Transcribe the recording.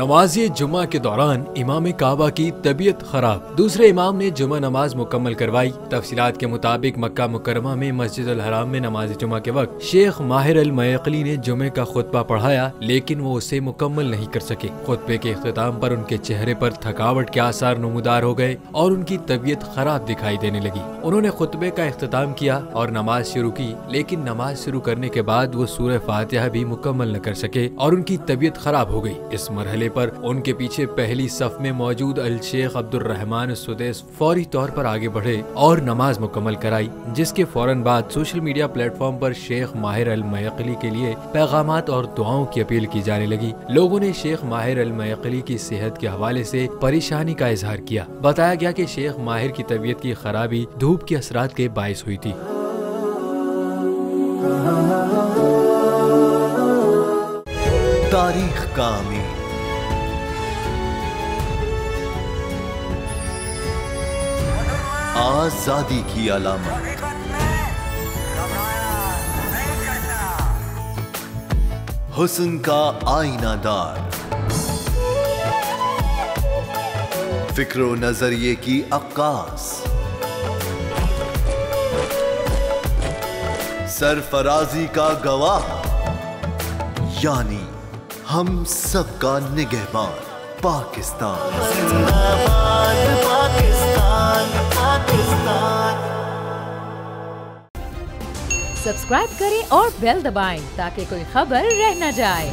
नमाज़े जुमा के दौरान इमाम काबा की तबीयत खराब। दूसरे इमाम ने जुमा नमाज मुकम्मल करवाई। तफसीलात के मुताबिक मक्का मुकर्रमा में मस्जिद अल हराम में नमाज जुमा के वक्त शेख माहिर अल मयकली ने जुमे का खुतबा पढ़ाया, लेकिन वो उसे मुकम्मल नहीं कर सके। खुतबे के इख्तिताम पर उनके चेहरे पर थकावट के आसार नमूदार हो गए और उनकी तबीयत खराब दिखाई देने लगी। उन्होंने खुतबे का इख्तिताम किया और नमाज शुरू की, लेकिन नमाज शुरू करने के बाद वो सूरह फातिहा भी मुकम्मल न कर सके और उनकी तबीयत खराब हो गई। इस मरहले पर उनके पीछे पहली सफ में मौजूद अल शेख अब्दुल रहमान सुदैस फौरी तौर पर आगे बढ़े और नमाज मुकम्मल कराई, जिसके फौरन बाद सोशल मीडिया प्लेटफॉर्म पर शेख माहिर अल मयकली के लिए पैगामात और दुआओं की अपील की जाने लगी। लोगों ने शेख माहिर अल मयकली की सेहत के हवाले से परेशानी का इजहार किया। बताया गया कि शेख माहिर की तबीयत की खराबी धूप के असरात के बायस हुई थी। तारीख का अमीर, आजादी की अलामत, हुस्न का आईनादार, फिक्रो नजरिए की अक्कास, सरफराजी का गवाह, यानी हम सबका निगहबान पाकिस्तान। जिंदाबाद पाकिस्तान, पाकिस्तान। सब्सक्राइब करें और बेल दबाएं ताकि कोई खबर रह न जाए।